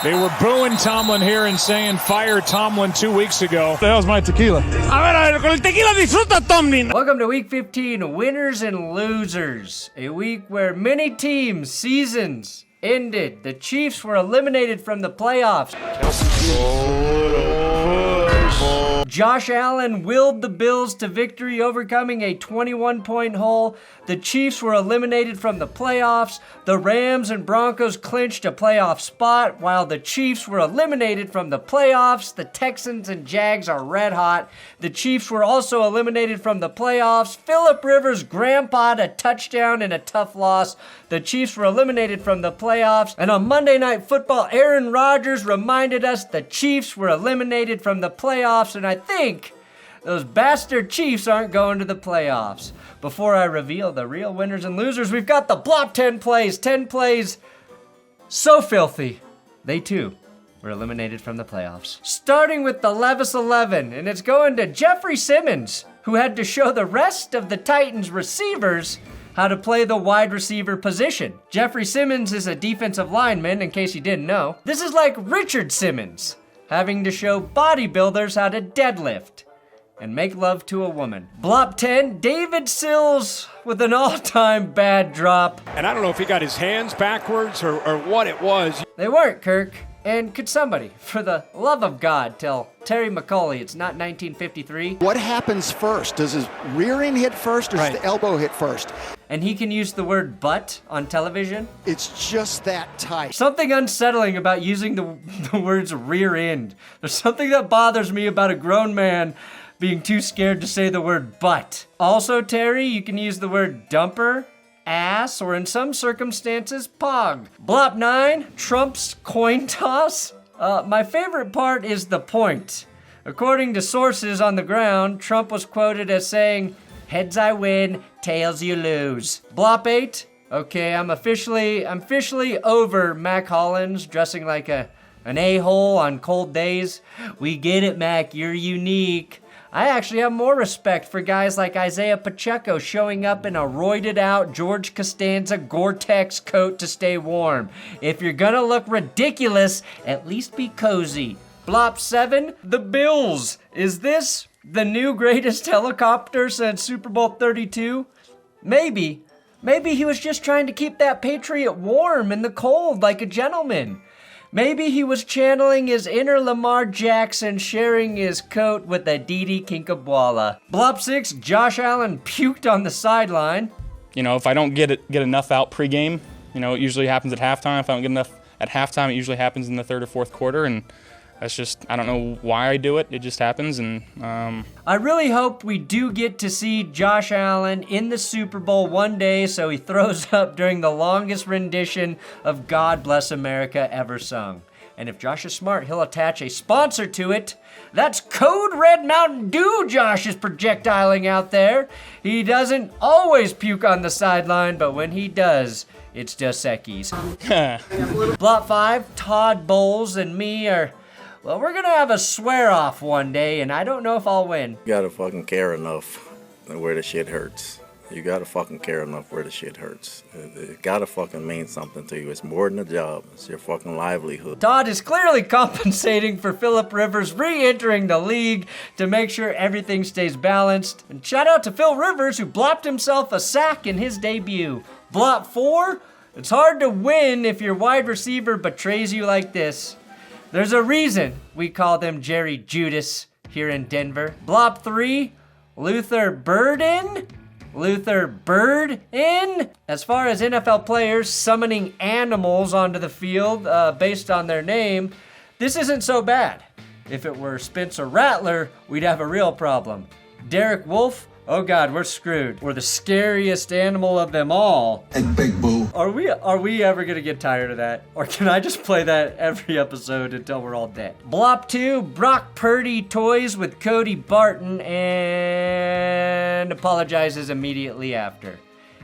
They were booing Tomlin here and saying fire Tomlin 2 weeks ago. That was my tequila. A ver, con el tequila disfruta, Tomlin. Welcome to Week 15, Winners and Losers. A week where many teams' seasons ended. The Chiefs were eliminated from the playoffs. Josh Allen willed the Bills to victory, overcoming a 21-point hole. The Chiefs were eliminated from the playoffs. The Rams and Broncos clinched a playoff spot, while the Chiefs were eliminated from the playoffs. The Texans and Jags are red hot. The Chiefs were also eliminated from the playoffs. Phillip Rivers' grandpa'd a touchdown in a tough loss. The Chiefs were eliminated from the playoffs. And on Monday Night Football, Aaron Rodgers reminded us the Chiefs were eliminated from the playoffs, and I think those bastard Chiefs aren't going to the playoffs. Before I reveal the real winners and losers, we've got the Blop 10 plays. 10 plays so filthy, they too were eliminated from the playoffs. Starting with the Levis 11, and it's going to Jeffrey Simmons, who had to show the rest of the Titans receivers how to play the wide receiver position. Jeffrey Simmons is a defensive lineman, in case you didn't know. This is like Richard Simmons having to show bodybuilders how to deadlift and make love to a woman. Blop 10, David Sills with an all-time bad drop. And I don't know if he got his hands backwards or what it was. They weren't, Kirk. And could somebody, for the love of God, tell Terry McAuley it's not 1953? What happens first? Does his rear end hit first or does the elbow hit first? And he can use the word butt on television? It's just that tight. Something unsettling about using the words rear end. There's something that bothers me about a grown man being too scared to say the word butt. Also, Terry, you can use the word dumper, ass, or in some circumstances, pog. Blop 9, Trump's coin toss. My favorite part is the point. According to sources on the ground, Trump was quoted as saying, "Heads I win, tails you lose." Blop 8, okay, I'm officially over Mac Hollins dressing like an a-hole on cold days. We get it, Mac, you're unique. I actually have more respect for guys like Isaiah Pacheco showing up in a roided out George Costanza Gore-Tex coat to stay warm. If you're gonna look ridiculous, at least be cozy. Blop 7, the Bills. Is this the new greatest helicopter since Super Bowl 32? Maybe. Maybe he was just trying to keep that Patriot warm in the cold like a gentleman. Maybe he was channeling his inner Lamar Jackson, sharing his coat with a Didi Kinkabwala. Blop 6, Josh Allen puked on the sideline. You know, if I don't get enough out pregame, you know, it usually happens at halftime. If I don't get enough at halftime, it usually happens in the third or fourth quarter, and that's just, I don't know why I do it. It just happens, and I really hope we do get to see Josh Allen in the Super Bowl one day so he throws up during the longest rendition of God Bless America ever sung. And if Josh is smart, he'll attach a sponsor to it. That's Code Red Mountain Dew Josh is projectiling out there. He doesn't always puke on the sideline, but when he does, it's Dos Equis. Blop 5, Todd Bowles and me are... well, we're gonna have a swear-off one day, and I don't know if I'll win. You gotta fucking care enough where the shit hurts. You gotta fucking care enough where the shit hurts. It gotta fucking mean something to you. It's more than a job. It's your fucking livelihood. Todd is clearly compensating for Phillip Rivers re-entering the league to make sure everything stays balanced. And shout out to Phil Rivers, who blopped himself a sack in his debut. Blop 4, it's hard to win if your wide receiver betrays you like this. There's a reason we call them Jerry Judas here in Denver. Blop 3, Luther Burden? Luther Burden? As far as NFL players summoning animals onto the field based on their name, this isn't so bad. If it were Spencer Rattler, we'd have a real problem. Derek Wolfe? Oh God, we're screwed. We're the scariest animal of them all. And Big Boo. Are we ever gonna get tired of that? Or can I just play that every episode until we're all dead? Blop 2, Brock Purdy toys with Cody Barton and apologizes immediately after.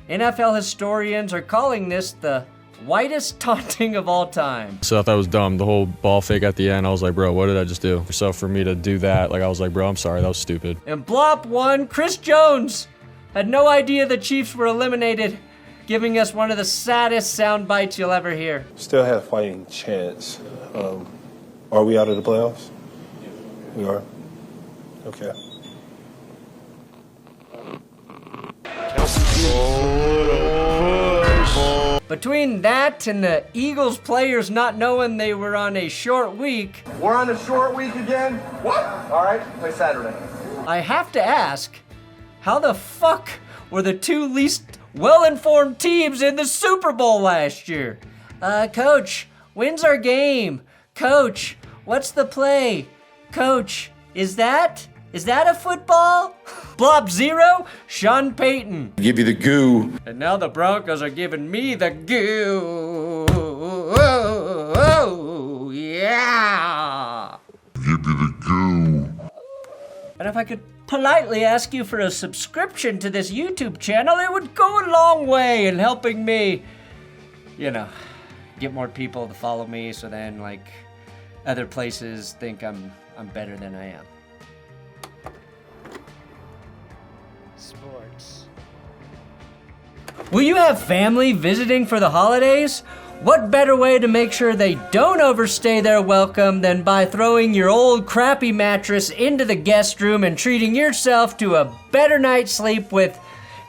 NFL historians are calling this the whitest taunting of all time. So I thought it was dumb. The whole ball fake at the end, I was like, bro, what did I just do? So for me to do that, like, I was like, bro, I'm sorry, that was stupid. And Blop 1, Chris Jones had no idea the Chiefs were eliminated giving us one of the saddest sound bites you'll ever hear. Still have a fighting chance. Are we out of the playoffs? We are? Okay. Between that and the Eagles players not knowing they were on a short week, we're on a short week again? What? All right, play Saturday. I have to ask, how the fuck were the two least well-informed teams in the Super Bowl last year? Coach, when's our game? Coach, what's the play? Coach, is that a football? Blob 0, Sean Payton. Give you the goo. And now the Broncos are giving me the goo. Oh, yeah. Give you the goo. And if I could politely ask you for a subscription to this YouTube channel, it would go a long way in helping me, get more people to follow me, so then, other places think I'm better than I am. Sports. Will you have family visiting for the holidays? What better way to make sure they don't overstay their welcome than by throwing your old crappy mattress into the guest room and treating yourself to a better night's sleep with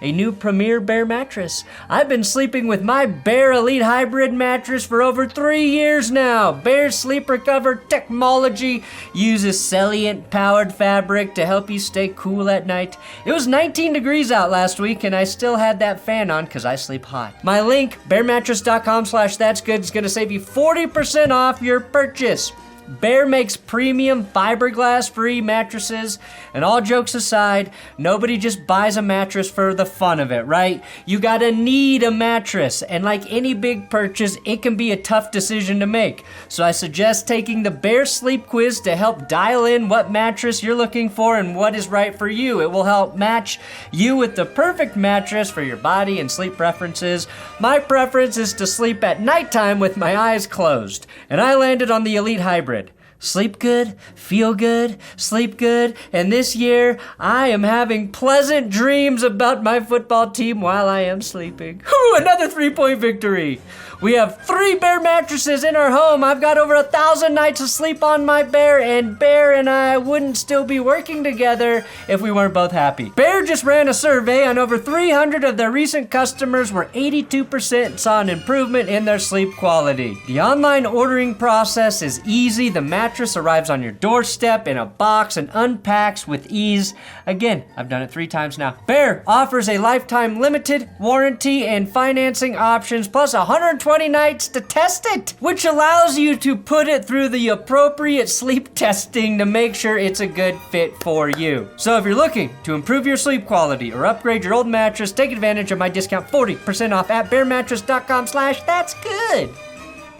a new Premier Bear mattress. I've been sleeping with my Bear Elite Hybrid mattress for over 3 years now. Bear's Sleep Recover technology uses Celliant powered fabric to help you stay cool at night. It was 19 degrees out last week and I still had that fan on because I sleep hot. My link, bearmattress.com/that'sgood, is going to save you 40% off your purchase. Bear makes premium fiberglass-free mattresses, and all jokes aside, nobody just buys a mattress for the fun of it, right? You gotta need a mattress, and like any big purchase, it can be a tough decision to make. So I suggest taking the Bear Sleep Quiz to help dial in what mattress you're looking for and what is right for you. It will help match you with the perfect mattress for your body and sleep preferences. My preference is to sleep at nighttime with my eyes closed, and I landed on the Elite Hybrid. Sleep good, feel good, sleep good, and this year I am having pleasant dreams about my football team while I am sleeping. Whew, another 3-point victory. We have 3 Bear mattresses in our home. I've got over 1,000 nights of sleep on my Bear, and Bear and I wouldn't still be working together if we weren't both happy. Bear just ran a survey on over 300 of their recent customers where 82% saw an improvement in their sleep quality. The online ordering process is easy. The mattress arrives on your doorstep in a box and unpacks with ease. Again, I've done it 3 times now. Bear offers a lifetime limited warranty and financing options, plus 120 nights to test it, which allows you to put it through the appropriate sleep testing to make sure it's a good fit for you. So if you're looking to improve your sleep quality or upgrade your old mattress, take advantage of my discount 40% off at bearmattress.com/that'sgood.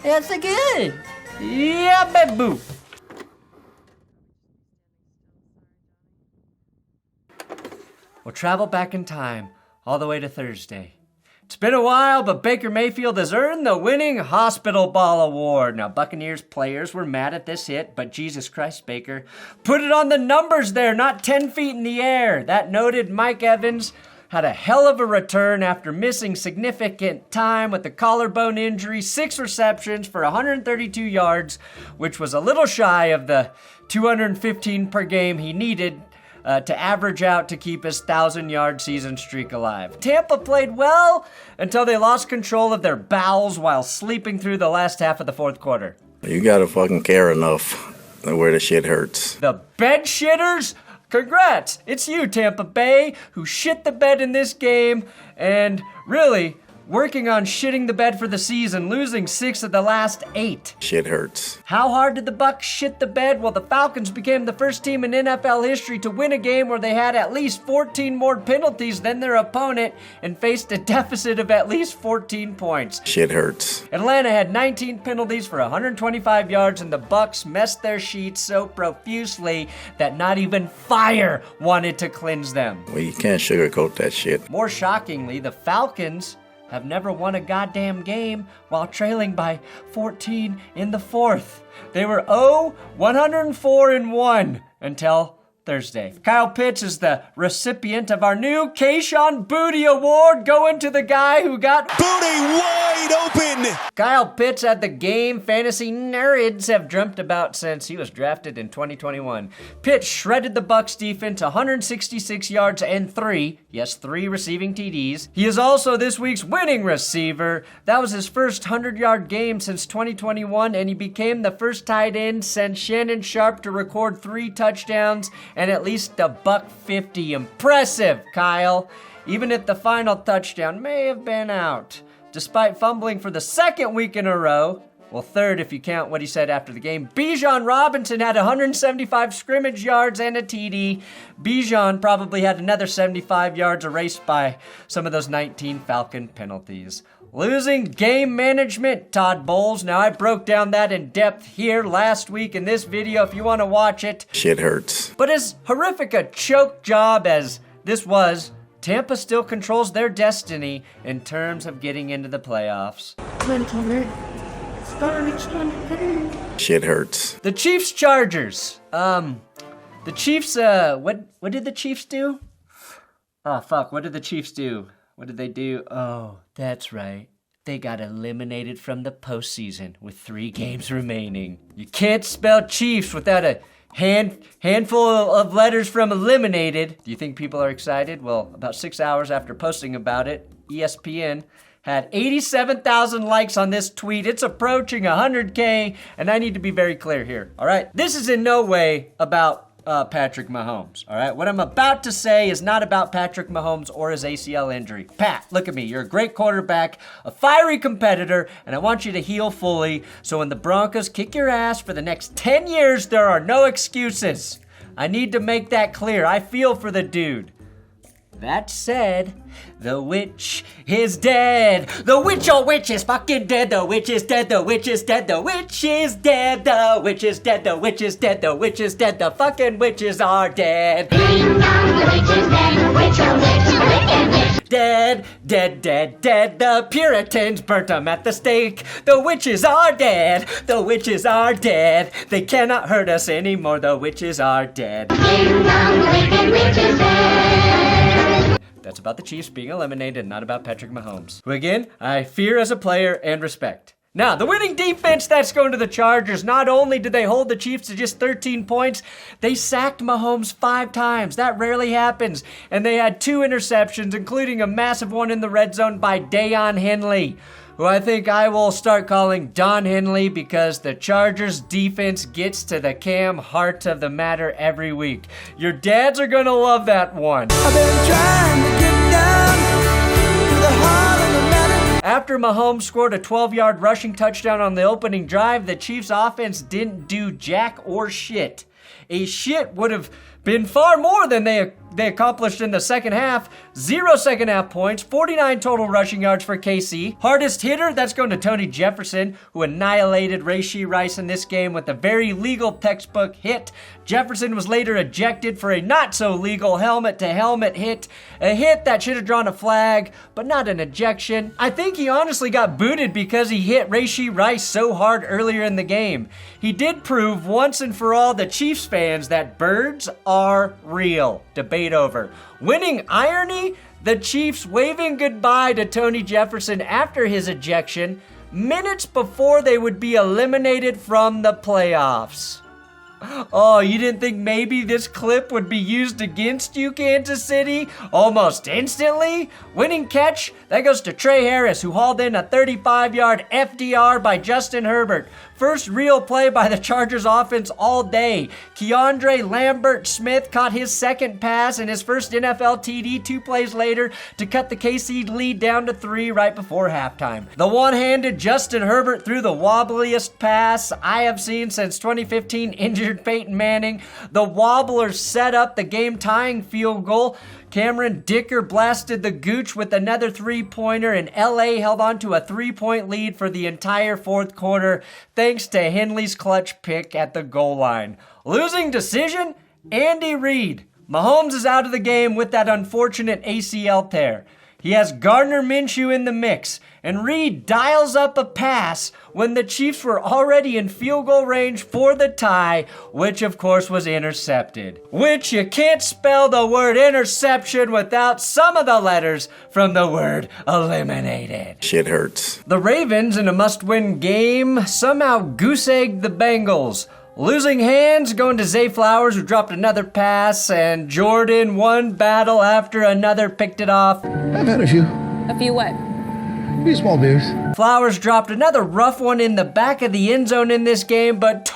That's a good. Yeah, baby. We'll travel back in time all the way to Thursday. It's been a while, but Baker Mayfield has earned the winning Hospital Ball Award. Now, Buccaneers players were mad at this hit, but Jesus Christ, Baker, put it on the numbers there, not 10 feet in the air. That noted Mike Evans had a hell of a return after missing significant time with a collarbone injury, 6 receptions for 132 yards, which was a little shy of the 215 per game he needed to average out to keep his 1,000-yard season streak alive. Tampa played well until they lost control of their bowels while sleeping through the last half of the fourth quarter. You gotta fucking care enough where the shit hurts. The bed shitters? Congrats! It's you, Tampa Bay, who shit the bed in this game and really working on shitting the bed for the season, losing 6 of the last 8. Shit hurts. How hard did the Bucs shit the bed? Well, the Falcons became the first team in NFL history to win a game where they had at least 14 more penalties than their opponent and faced a deficit of at least 14 points. Shit hurts. Atlanta had 19 penalties for 125 yards, and the Bucs messed their sheets so profusely that not even fire wanted to cleanse them. Well, you can't sugarcoat that shit. More shockingly, the Falcons have never won a goddamn game while trailing by 14 in the fourth. They were 104-1 until Thursday. Kyle Pitts is the recipient of our new Kayshon Booty Award, going to the guy who got booty wide open. Kyle Pitts had the game fantasy nerds have dreamt about since he was drafted in 2021. Pitts shredded the Bucs defense, 166 yards and 3 receiving TDs. He is also this week's winning receiver. That was his first 100-yard game since 2021, and he became the first tight end since Shannon Sharp to record 3 touchdowns and at least a $150. Impressive, Kyle. Even if the final touchdown may have been out. Despite fumbling for the second week in a row, well, third if you count what he said after the game, Bijan Robinson had 175 scrimmage yards and a TD. Bijan probably had another 75 yards erased by some of those 19 Falcon penalties. Losing game management, Todd Bowles. Now, I broke down that in depth here last week in this video if you want to watch it. Shit hurts. But as horrific a choke job as this was, Tampa still controls their destiny in terms of getting into the playoffs. Shit hurts. The Chiefs Chargers. The Chiefs, what did the Chiefs do? Oh, fuck, what did the Chiefs do? What did they do? Oh, that's right. They got eliminated from the postseason with 3 games remaining. You can't spell Chiefs without a handful of letters from eliminated. Do you think people are excited? Well, about 6 hours after posting about it, ESPN had 87,000 likes on this tweet. It's approaching 100K, and I need to be very clear here, all right? This is in no way about Patrick Mahomes, all right? What I'm about to say is not about Patrick Mahomes or his ACL injury. Pat, look at me. You're a great quarterback, a fiery competitor, and I want you to heal fully so when the Broncos kick your ass for the next 10 years, there are no excuses. I need to make that clear. I feel for the dude. That said, the witch is dead. The witch, oh witch is fucking dead. The witch is dead. The witch is dead. The witch is dead. The witch is dead. The witch is dead. The witch is dead. The fucking witches are dead. Ding dong, the witch is dead. Witch, oh witch, wicked witch. Dead, dead, dead, dead. The Puritans burnt them at the stake. The witches are dead. The witches are dead. They cannot hurt us anymore. The witches are dead. Ding dong, the wicked witch is dead. That's about the Chiefs being eliminated, not about Patrick Mahomes, who again, I fear as a player and respect. Now, the winning defense that's going to the Chargers, not only did they hold the Chiefs to just 13 points, they sacked Mahomes 5 times. That rarely happens. And they had 2 interceptions, including a massive one in the red zone by Deion Henley, who I think I will start calling Don Henley because the Chargers defense gets to the Cam heart of the matter every week. Your dads are gonna love that one. I've been trying to get down to the heart of the matter. After Mahomes scored a 12-yard rushing touchdown on the opening drive, the Chiefs offense didn't do jack or shit. A shit would have been far more than they accomplished in the second half. 0 second half points, 49 total rushing yards for KC. Hardest hitter, that's going to Tony Jefferson, who annihilated Rashee Rice in this game with a very legal textbook hit. Jefferson was later ejected for a not-so-legal helmet-to-helmet hit, a hit that should have drawn a flag, but not an ejection. I think he honestly got booted because he hit Rashee Rice so hard earlier in the game. He did prove once and for all the Chiefs fans that birds are real. Debate over. Winning irony, the Chiefs waving goodbye to Tony Jefferson after his ejection, minutes before they would be eliminated from the playoffs. Oh, you didn't think maybe this clip would be used against you, Kansas City? Almost instantly? Winning catch? That goes to Trey Harris, who hauled in a 35-yard FDR by Justin Herbert. First real play by the Chargers offense all day. Keandre Lambert-Smith caught his second pass and his first NFL TD 2 plays later to cut the KC lead down to 3 right before halftime. The one-handed Justin Herbert threw the wobbliest pass I have seen since 2015 injured Peyton Manning. The Wobblers set up the game-tying field goal. Cameron Dicker blasted the gooch with another 3-pointer, and LA held on to a 3-point lead for the entire fourth quarter thanks to Henley's clutch pick at the goal line. Losing decision? Andy Reid. Mahomes is out of the game with that unfortunate ACL tear. He has Gardner Minshew in the mix, and Reed dials up a pass when the Chiefs were already in field goal range for the tie, which of course was intercepted. Which you can't spell the word interception without some of the letters from the word eliminated. Shit hurts. The Ravens, in a must-win game, somehow goose-egged the Bengals. Losing hands, going to Zay Flowers, who dropped another pass, and Jordan, one battle after another, picked it off. I've had a few. A few what? A few small beers. Flowers dropped another rough one in the back of the end zone in this game, but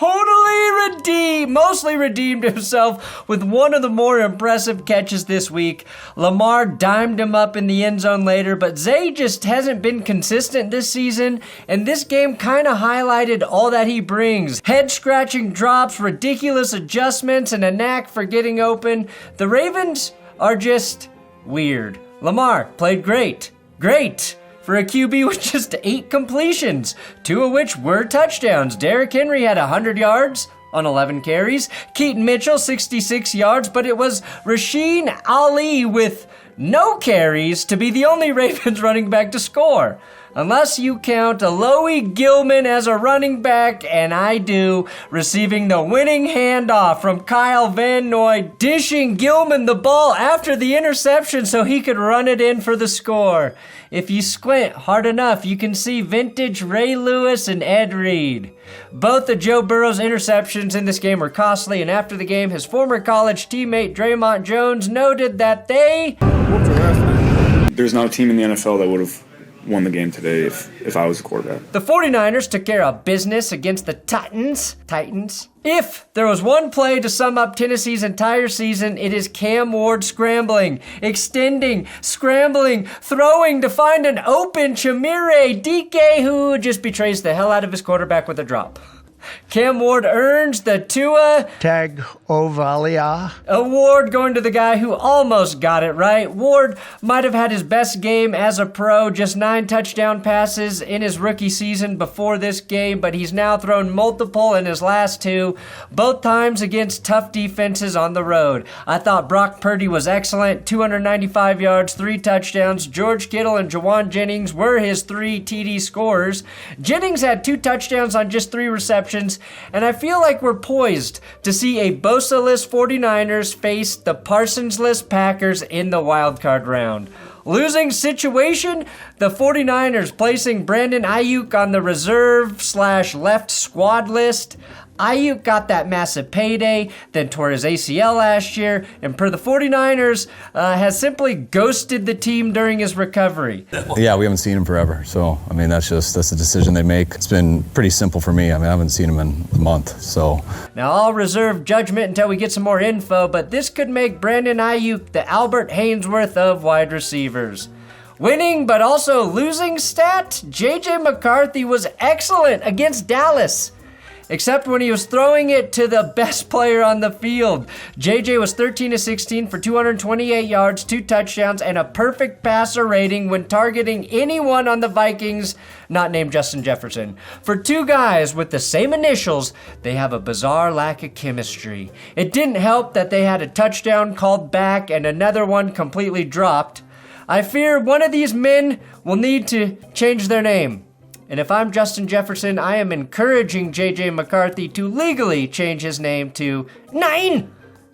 mostly redeemed himself with one of the more impressive catches this week. Lamar dimed him up in the end zone later, but Zay just hasn't been consistent this season, and this game kind of highlighted all that he brings. Head-scratching drops, ridiculous adjustments, and a knack for getting open. The Ravens are just weird. Lamar played great. Great! For a QB with just 8 completions, 2 of which were touchdowns. Derrick Henry had 100 yards on 11 carries. Keaton Mitchell, 66 yards, but it was Rasheen Ali with no carries to be the only Ravens running back to score. Unless you count Alohi Gilman as a running back, and I do, receiving the winning handoff from Kyle Van Noy, dishing Gilman the ball after the interception so he could run it in for the score. If you squint hard enough, you can see vintage Ray Lewis and Ed Reed. Both of Joe Burrow's interceptions in this game were costly, and after the game, his former college teammate Draymond Jones noted that there's not a team in the NFL that would have won the game today if I was the quarterback. The 49ers took care of business against the Titans. If there was one play to sum up Tennessee's entire season, it is Cam Ward scrambling, extending, scrambling, throwing to find an open Chimere Dike who just betrays the hell out of his quarterback with a drop. Cam Ward earns the Tua Tagovailoa award, going to the guy who almost got it right. Ward might have had his best game as a pro, just 9 touchdown passes in his rookie season before this game, but he's now thrown multiple in his last 2, both times against tough defenses on the road. I thought Brock Purdy was excellent, 295 yards, 3 touchdowns. George Kittle and Jawan Jennings were his 3 TD scorers. Jennings had 2 touchdowns on just 3 receptions, and I feel like we're poised to see a Bosa-less 49ers face the Parsons-less Packers in the wildcard round. Losing situation, the 49ers placing Brandon Ayuk on the reserve/left squad list. Ayuk got that massive payday, then tore his ACL last year, and per the 49ers, has simply ghosted the team during his recovery. Yeah, we haven't seen him forever, so, I mean, that's the decision they make. It's been pretty simple for me. I mean, I haven't seen him in a month, so. Now, I'll reserve judgment until we get some more info, but this could make Brandon Ayuk the Albert Haynesworth of wide receivers. Winning, but also losing stat, J.J. McCarthy was excellent against Dallas, except when he was throwing it to the best player on the field. JJ was 13 of 16 for 228 yards, 2 touchdowns, and a perfect passer rating when targeting anyone on the Vikings, not named Justin Jefferson. For 2 guys with the same initials, they have a bizarre lack of chemistry. It didn't help that they had a touchdown called back and another one completely dropped. I fear one of these men will need to change their name. And if I'm Justin Jefferson, I am encouraging J.J. McCarthy to legally change his name to 9.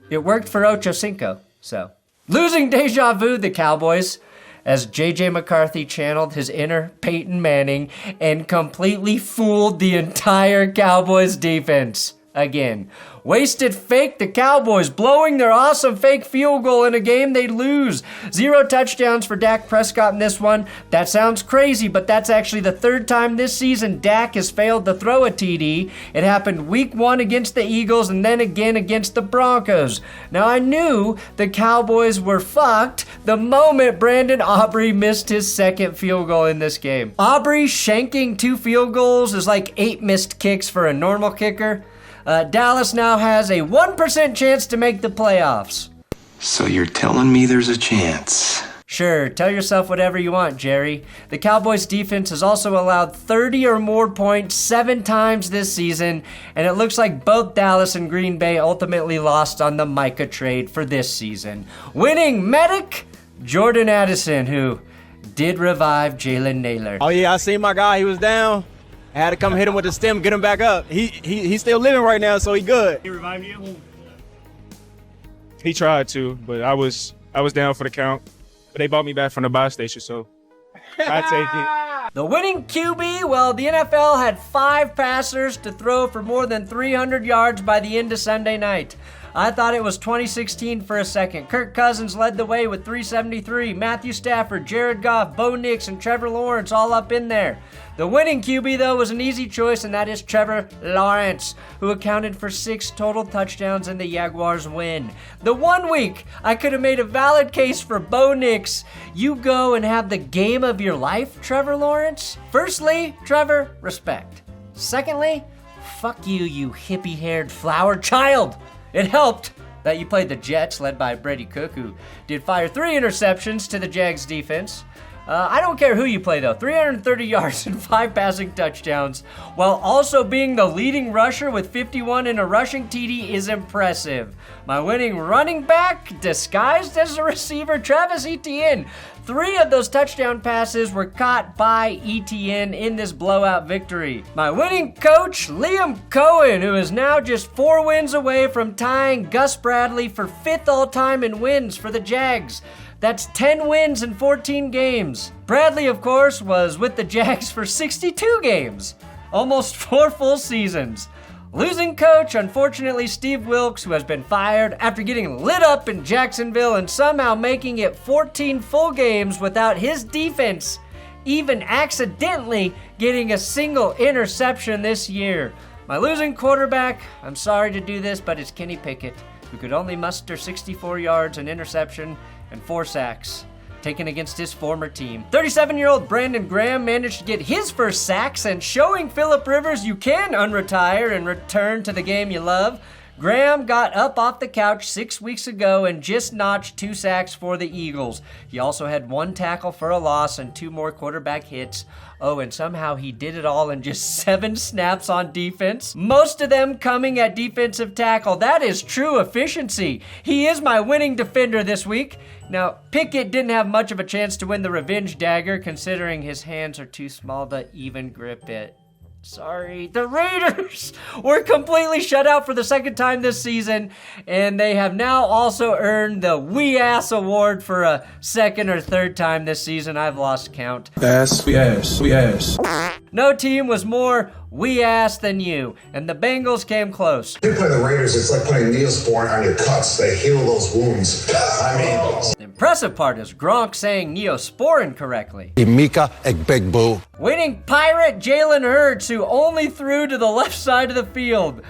It worked for Ocho Cinco, so. Losing deja vu, the Cowboys, as J.J. McCarthy channeled his inner Peyton Manning and completely fooled the entire Cowboys defense. Again, wasted fake the Cowboys, blowing their awesome fake field goal in a game they'd lose. 0 touchdowns for Dak Prescott in this one. That sounds crazy, but that's actually the 3rd time this season Dak has failed to throw a TD. It happened week 1 against the Eagles and then again against the Broncos. Now, I knew the Cowboys were fucked the moment Brandon Aubrey missed his 2nd field goal in this game. Aubrey shanking 2 field goals is like 8 missed kicks for a normal kicker. Dallas now has a 1% chance to make the playoffs. So you're telling me there's a chance? Sure, tell yourself whatever you want, Jerry. The Cowboys defense has also allowed 30 or more points 7 times this season, and it looks like both Dallas and Green Bay ultimately lost on the Micah trade for this season. Winning medic, Jordan Addison, who did revive Jalen Naylor. Oh yeah, I seen my guy. He was down. I had to come hit him with the stem, get him back up. He's still living right now, so he good. He revived you? He tried to, but I was down for the count. But they brought me back from the buy station, so I take it. The winning QB, well, the NFL had 5 passers to throw for more than 300 yards by the end of Sunday night. I thought it was 2016 for a second. Kirk Cousins led the way with 373. Matthew Stafford, Jared Goff, Bo Nix, and Trevor Lawrence all up in there. The winning QB, though, was an easy choice, and that is Trevor Lawrence, who accounted for 6 total touchdowns in the Jaguars' win. The 1 week I could have made a valid case for Bo Nix. You go and have the game of your life, Trevor Lawrence? Firstly, Trevor, respect. Secondly, fuck you, you hippie-haired flower child. It helped that you played the Jets, led by Brady Cook, who did fire 3 interceptions to the Jags defense. I don't care who you play, though. 330 yards and 5 passing touchdowns, while also being the leading rusher with 51 in a rushing TD is impressive. My winning running back, disguised as a receiver, Travis Etienne. 3 of those touchdown passes were caught by Etienne in this blowout victory. My winning coach, Liam Cohen, who is now just 4 wins away from tying Gus Bradley for 5th all-time in wins for the Jags. That's 10 wins in 14 games. Bradley, of course, was with the Jags for 62 games, almost 4 full seasons. Losing coach, unfortunately, Steve Wilkes, who has been fired after getting lit up in Jacksonville and somehow making it 14 full games without his defense even accidentally getting a single interception this year. My losing quarterback, I'm sorry to do this, but it's Kenny Pickett, who could only muster 64 yards, an interception, and 4 sacks, taken against his former team. 37-year-old Brandon Graham managed to get his first sacks, and showing Phillip Rivers you can unretire and return to the game you love. Graham got up off the couch 6 weeks ago and just notched 2 sacks for the Eagles. He also had 1 tackle for a loss and 2 more quarterback hits. Oh, and somehow he did it all in just 7 snaps on defense, most of them coming at defensive tackle. That is true efficiency. He is my winning defender this week. Now, Pickett didn't have much of a chance to win the revenge dagger, considering his hands are too small to even grip it. Sorry, the Raiders were completely shut out for the 2nd time this season, and they have now also earned the we-ass award for a 2nd or 3rd time this season. I've lost count. We ass. No team was more we-ass than you, and the Bengals came close. You play the Raiders, it's like putting Neosporin on your cuts. They heal those wounds. The impressive part is Gronk saying Neosporin correctly. Micah Parsons. Winning Pirate Jalen Hurts, who only threw to the left side of the field.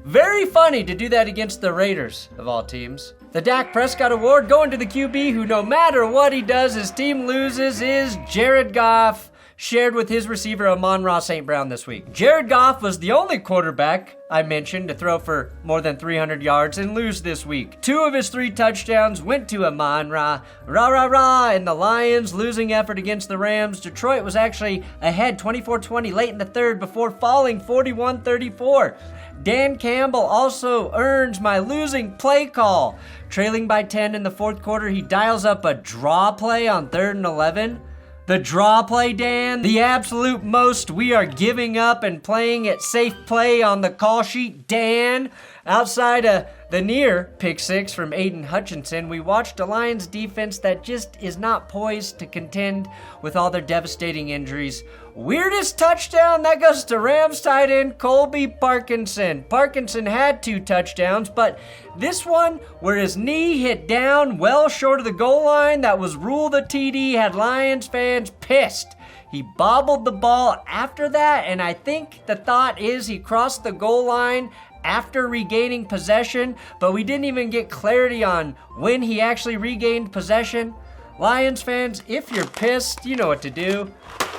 Very funny to do that against the Raiders, of all teams. The Dak Prescott Award going to the QB who, no matter what he does, his team loses, is Jared Goff, shared with his receiver Amon-Ra St. Brown this week. Jared Goff was the only quarterback I mentioned to throw for more than 300 yards and lose this week. 2 of his 3 touchdowns went to Amon-Ra. In the Lions' losing effort against the Rams. Detroit was actually ahead 24-20 late in the 3rd before falling 41-34. Dan Campbell also earns my losing play call. Trailing by 10 in the 4th quarter, he dials up a draw play on 3rd and 11. The draw play, Dan, the absolute most we are giving up and playing it safe play on the call sheet, Dan. Outside of the near pick 6 from Aiden Hutchinson, we watched a Lions defense that just is not poised to contend with all their devastating injuries. Weirdest touchdown, that goes to Rams tight end Colby Parkinson. Parkinson had 2 touchdowns, but this one, where his knee hit down well short of the goal line, that was ruled a TD, had Lions fans pissed. He bobbled the ball after that, and I think the thought is he crossed the goal line after regaining possession, but we didn't even get clarity on when he actually regained possession. Lions fans, if you're pissed, you know what to do.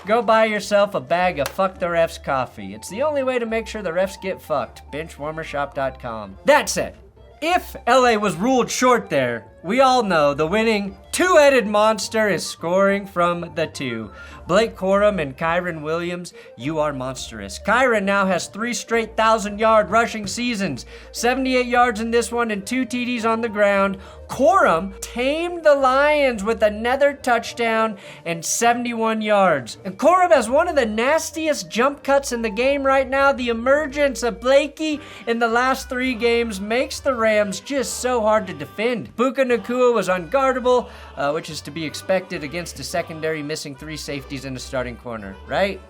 Go buy yourself a bag of Fuck the Refs coffee. It's the only way to make sure the refs get fucked. Benchwarmershop.com. That said, if LA was ruled short there, we all know the winning two-headed monster is scoring from the two. Blake Corum and Kyren Williams, you are monstrous. Kyren now has 3 straight 1,000-yard rushing seasons, 78 yards in this one and 2 TDs on the ground. Corum tamed the Lions with another touchdown and 71 yards. And Corum has one of the nastiest jump cuts in the game right now. The emergence of Blakey in the last 3 games makes the Rams just so hard to defend. Puka Nacua was unguardable, which is to be expected against a secondary missing 3 safeties in the starting corner, right?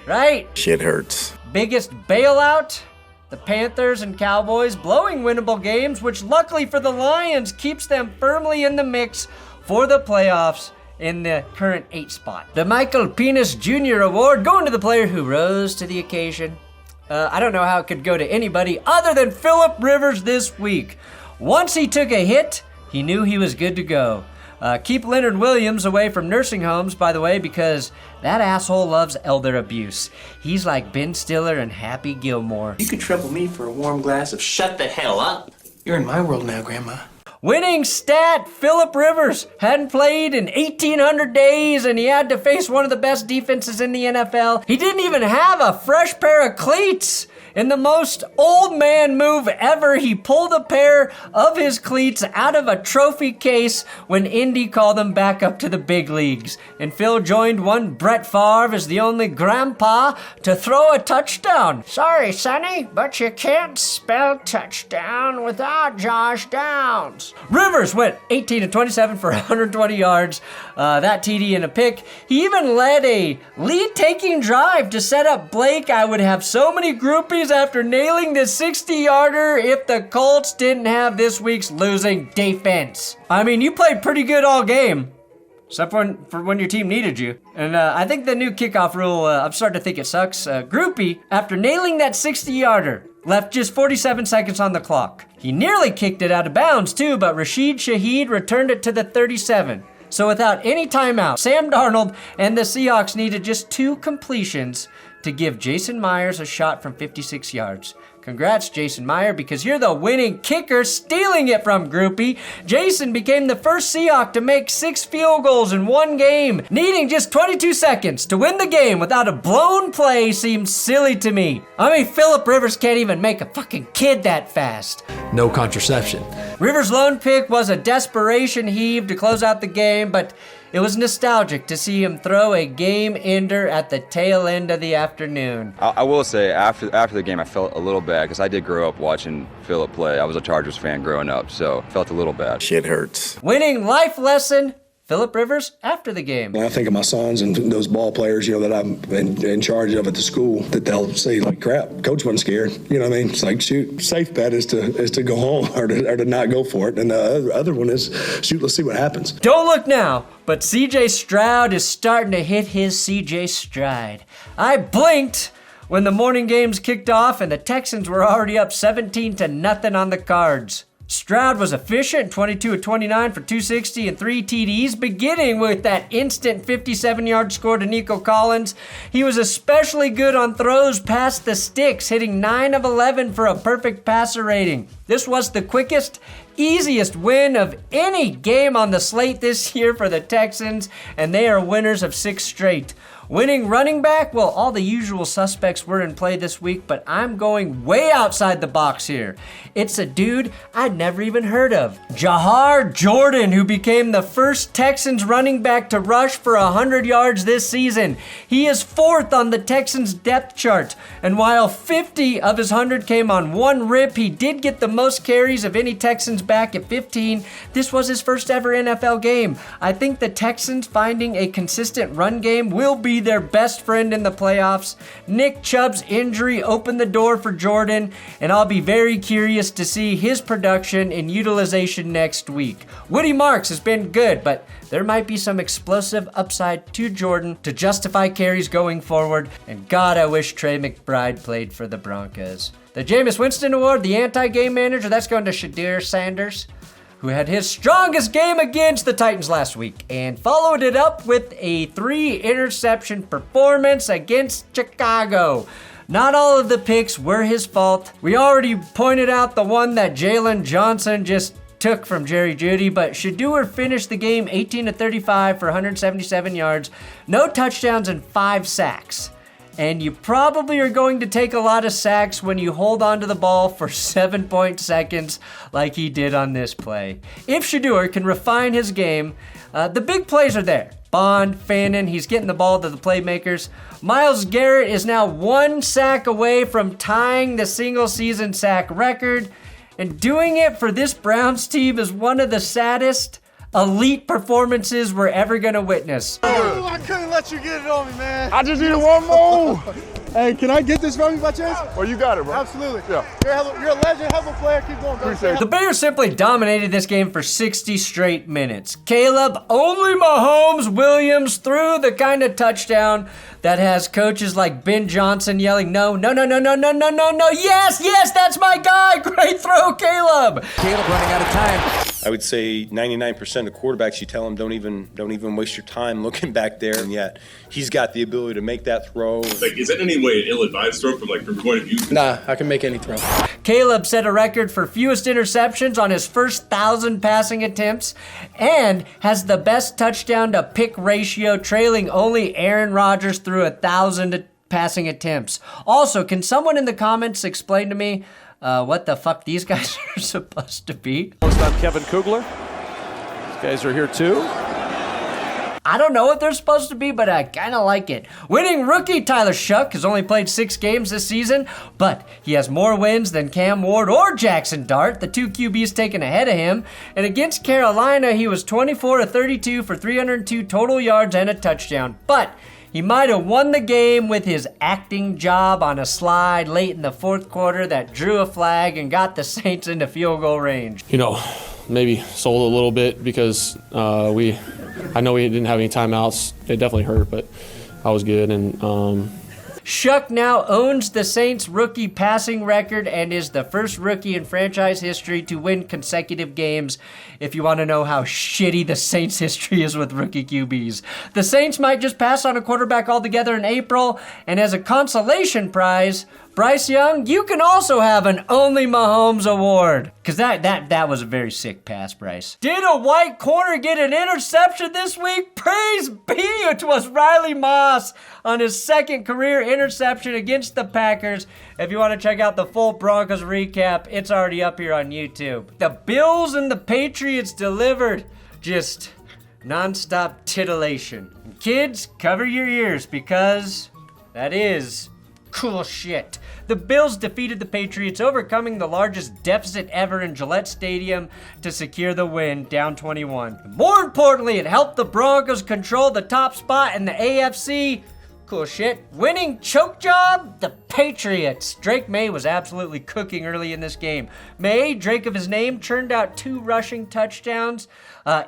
Right? Shit hurts. Biggest bailout? The Panthers and Cowboys blowing winnable games, which luckily for the Lions keeps them firmly in the mix for the playoffs in the current 8 spot. The Michael Penis Jr. Award going to the player who rose to the occasion. I don't know how it could go to anybody other than Phillip Rivers this week. Once he took a hit, he knew he was good to go. Keep Leonard Williams away from nursing homes, by the way, because that asshole loves elder abuse. He's like Ben Stiller and Happy Gilmore. You could trouble me for a warm glass of shut the hell up. You're in my world now, Grandma. Winning stat, Phillip Rivers hadn't played in 1,800 days and he had to face one of the best defenses in the NFL. He didn't even have a fresh pair of cleats. In the most old man move ever, he pulled a pair of his cleats out of a trophy case when Indy called him back up to the big leagues. And Phil joined one Brett Favre as the only grandpa to throw a touchdown. Sorry, Sonny, but you can't spell touchdown without Josh Downs. Rivers went 18-27 for 120 yards, that TD and a pick. He even led a lead-taking drive to set up Blake. I would have so many groupies after nailing the 60-yarder if the Colts didn't have this week's losing defense. I mean, you played pretty good all game, except for when your team needed you. And I think the new kickoff rule, I'm starting to think it sucks. Groupie, after nailing that 60-yarder, left just 47 seconds on the clock. He nearly kicked it out of bounds too, but Rashid Shaheed returned it to the 37. So without any timeout, Sam Darnold and the Seahawks needed just 2 completions to give Jason Myers a shot from 56 yards. Congrats, Jason Meyer, because you're the winning kicker, stealing it from Groupie. Jason became the first Seahawk to make 6 field goals in one game. Needing just 22 seconds to win the game without a blown play seems silly to me. I mean, Phillip Rivers can't even make a fucking kid that fast. No contraception. Rivers' lone pick was a desperation heave to close out the game, but it was nostalgic to see him throw a game ender at the tail end of the afternoon. I will say, after the game, I felt a little bad because I did grow up watching Phillip play. I was a Chargers fan growing up, so I felt a little bad. Shit hurts. Winning life lesson, Phillip Rivers after the game. When I think of my sons and those ball players, that I'm in charge of at the school, that they'll say like, "Crap, coach wasn't scared." You know what I mean? It's like, shoot, safe bet is to go home or to not go for it, and the other one is, shoot, let's see what happens. Don't look now, but C.J. Stroud is starting to hit his C.J. stride. I blinked when the morning games kicked off and the Texans were already up 17-0 on the Cards. Stroud was efficient, 22-29 for 260 and 3 TDs, beginning with that instant 57-yard score to Nico Collins. He was especially good on throws past the sticks, hitting 9 of 11 for a perfect passer rating. This was the quickest, easiest win of any game on the slate this year for the Texans, and they are winners of 6 straight. Winning running back, well, all the usual suspects were in play this week, but I'm going way outside the box here. It's a dude I'd never even heard of. Jahar Jordan, who became the first Texans running back to rush for 100 yards this season. He is 4th on the Texans depth chart, and while 50 of his 100 came on one rip, he did get the most carries of any Texans back at 15. This was his first ever NFL game. I think the Texans finding a consistent run game will be their best friend in the playoffs. Nick Chubb's injury opened the door for Jordan, and I'll be very curious to see his production and utilization next week. Woody Marks has been good, but there might be some explosive upside to Jordan to justify carries going forward, and God, I wish Trey McBride played for the Broncos. The Jameis Winston Award, the anti-game manager, that's going to Shadir Sanders, who had his strongest game against the Titans last week and followed it up with a 3-interception performance against Chicago. Not all of the picks were his fault. We already pointed out the one that Jalen Johnson just took from Jerry Jeudy, but Shough finished the game 18-35 for 177 yards, no touchdowns, and 5 sacks. And you probably are going to take a lot of sacks when you hold onto the ball for 7 seconds like he did on this play. If Shough can refine his game, the big plays are there. Bond, Fannin, he's getting the ball to the playmakers. Myles Garrett is now 1 sack away from tying the single season sack record. And doing it for this Browns team is one of the saddest elite performances we're ever gonna witness. Oh, I couldn't let you get it on me, man. I just needed one more. Hey, can I get this from you by chance? Oh, you got it, bro. Absolutely. Yeah. You're a legend, hell of a player. Keep going, bro. The Bears simply dominated this game for 60 straight minutes. Caleb, only Mahomes, Williams threw the kind of touchdown that has coaches like Ben Johnson yelling, no, yes, that's my guy. Great throw, Caleb. Caleb running out of time. I would say 99% of quarterbacks, you tell them don't even waste your time looking back there, and yet he's got the ability to make that throw. Like, is that in any way an ill-advised throw from your point of view? Nah, I can make any throw. Caleb set a record for fewest interceptions on his first 1,000 passing attempts and has the best touchdown to pick ratio, trailing only Aaron Rodgers through 1,000 passing attempts. Also, can someone in the comments explain to me what the fuck these guys are supposed to be? Post on Kevin Kugler. These guys are here too. I don't know what they're supposed to be, but I kind of like it. Winning rookie Tyler Shough has only played 6 games this season, but he has more wins than Cam Ward or Jackson Dart, the 2 QBs taken ahead of him. And against Carolina, he was 24-32 for 302 total yards and a touchdown. But he might have won the game with his acting job on a slide late in the 4th quarter that drew a flag and got the Saints into field goal range. You know, maybe sold a little bit because I know we didn't have any timeouts. It definitely hurt, but I was good. And Shough now owns the Saints' rookie passing record and is the first rookie in franchise history to win consecutive games, if you want to know how shitty the Saints' history is with rookie QBs. The Saints might just pass on a quarterback altogether in April, and as a consolation prize, Bryce Young, you can also have an Only Mahomes award. Because that was a very sick pass, Bryce. Did a white corner get an interception this week? Praise be, it was Riley Moss on his 2nd career interception against the Packers. If you want to check out the full Broncos recap, it's already up here on YouTube. The Bills and the Patriots delivered just nonstop titillation. And kids, cover your ears because that is cool shit. The Bills defeated the Patriots, overcoming the largest deficit ever in Gillette Stadium to secure the win, down 21. More importantly, it helped the Broncos control the top spot in the AFC. Cool shit. Winning choke job? The Patriots. Drake Maye was absolutely cooking early in this game. Maye, Drake of his name, churned out 2 rushing touchdowns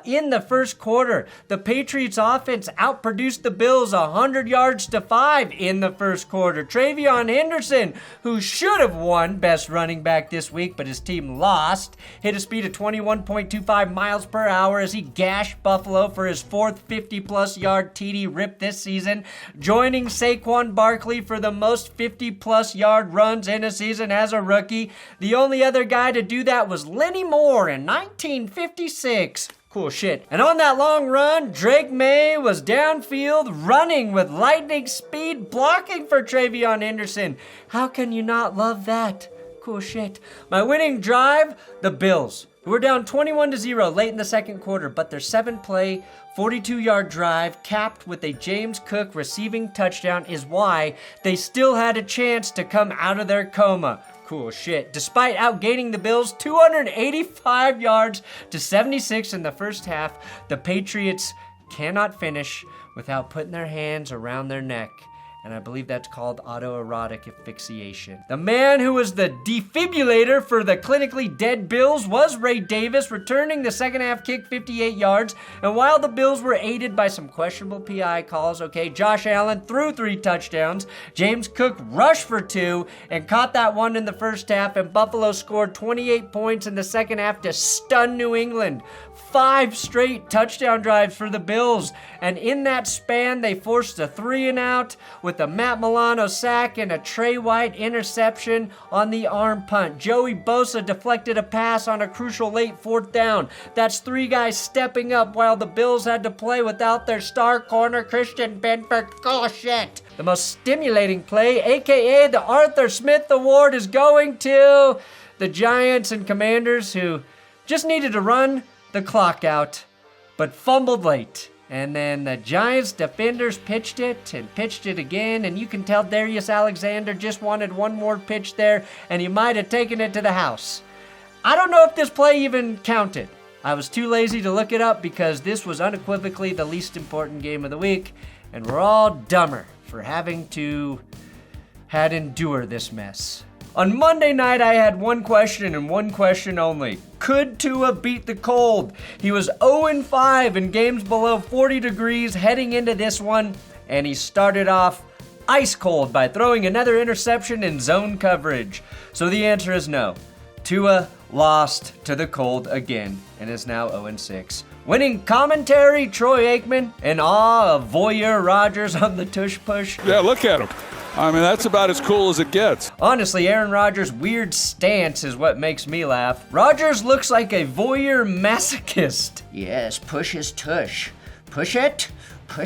in the 1st quarter. The Patriots offense outproduced the Bills 100 yards to 5 in the 1st quarter. Travion Henderson, who should have won best running back this week, but his team lost, hit a speed of 21.25 miles per hour as he gashed Buffalo for his 4th 50-plus yard TD rip this season, joining Saquon Barkley for the most 50-plus yard runs in a season as a rookie. The only other guy to do that was Lenny Moore in 1956. Cool shit. And on that long run, Drake Maye was downfield, running with lightning speed, blocking for Travion Henderson. How can you not love that? Cool shit. My winning drive, the Bills, who were down 21-0 late in the 2nd quarter, but their 7-play, 42-yard drive, capped with a James Cook receiving touchdown, is why they still had a chance to come out of their coma. Cool shit. Despite outgaining the Bills 285 yards to 76 in the 1st half, the Patriots cannot finish without putting their hands around their neck. And I believe that's called autoerotic asphyxiation. The man who was the defibrillator for the clinically dead Bills was Ray Davis, returning the 2nd half kick 58 yards. And while the Bills were aided by some questionable PI calls, Josh Allen threw 3 touchdowns. James Cook rushed for 2 and caught that one in the 1st half. And Buffalo scored 28 points in the 2nd half to stun New England. 5 straight touchdown drives for the Bills. And in that span, they forced a 3-and-out with with a Matt Milano sack and a Trey White interception on the arm punt. Joey Bosa deflected a pass on a crucial late 4th down. That's 3 guys stepping up while the Bills had to play without their star corner, Christian Benford. Oh, shit. The most stimulating play, aka the Arthur Smith Award, is going to the Giants and Commanders, who just needed to run the clock out, but fumbled late. And then the Giants defenders pitched it and pitched it again, and you can tell Darius Alexander just wanted one more pitch there, and he might have taken it to the house. I don't know if this play even counted. I was too lazy to look it up because this was unequivocally the least important game of the week, and we're all dumber for having to endure this mess. On Monday night, I had one question and one question only. Could Tua beat the cold? He was 0-5 in games below 40 degrees heading into this one, and he started off ice cold by throwing another interception in zone coverage. So the answer is no. Tua lost to the cold again and is now 0-6. Winning commentary, Troy Aikman, in awe of voyeur Rodgers on the tush push. Yeah, look at him. I mean, that's about as cool as it gets. Honestly, Aaron Rodgers' weird stance is what makes me laugh. Rodgers looks like a voyeur masochist. Yes, push his tush. Push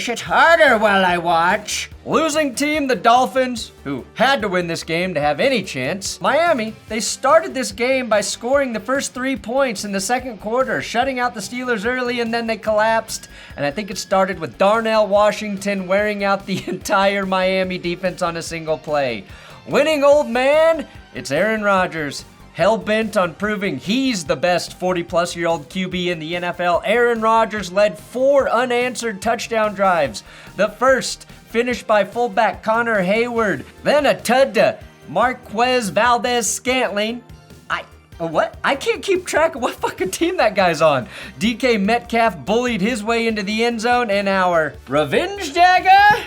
it harder while I watch. Losing team, the Dolphins, who had to win this game to have any chance. Miami, they started this game by scoring the first 3 points in the second quarter, shutting out the Steelers early, and then they collapsed. And I think it started with Darnell Washington wearing out the entire Miami defense on a single play. Winning old man, it's Aaron Rodgers. Hell-bent on proving he's the best 40-plus-year-old QB in the NFL, Aaron Rodgers led 4 unanswered touchdown drives. The first finished by fullback Connor Hayward, then a tud to Marquez Valdez-Scantling. What? I can't keep track of what fucking team that guy's on. DK Metcalf bullied his way into the end zone, and our revenge dagger?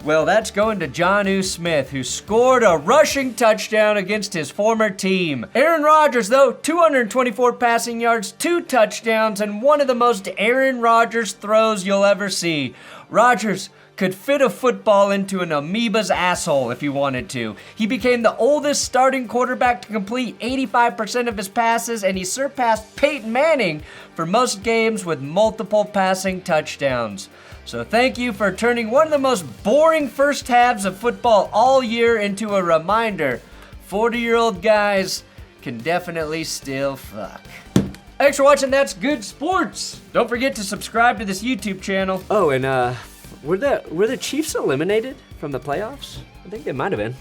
Well, that's going to Jonnu Smith, who scored a rushing touchdown against his former team. Aaron Rodgers, though, 224 passing yards, 2 touchdowns, and one of the most Aaron Rodgers throws you'll ever see. Rodgers could fit a football into an amoeba's asshole if he wanted to. He became the oldest starting quarterback to complete 85% of his passes, and he surpassed Peyton Manning for most games with multiple passing touchdowns. So thank you for turning one of the most boring first halves of football all year into a reminder. 40-year-old guys can definitely still fuck. Thanks for watching That's Good Sports. Don't forget to subscribe to this YouTube channel. Oh, and were the Chiefs eliminated from the playoffs? I think they might have been.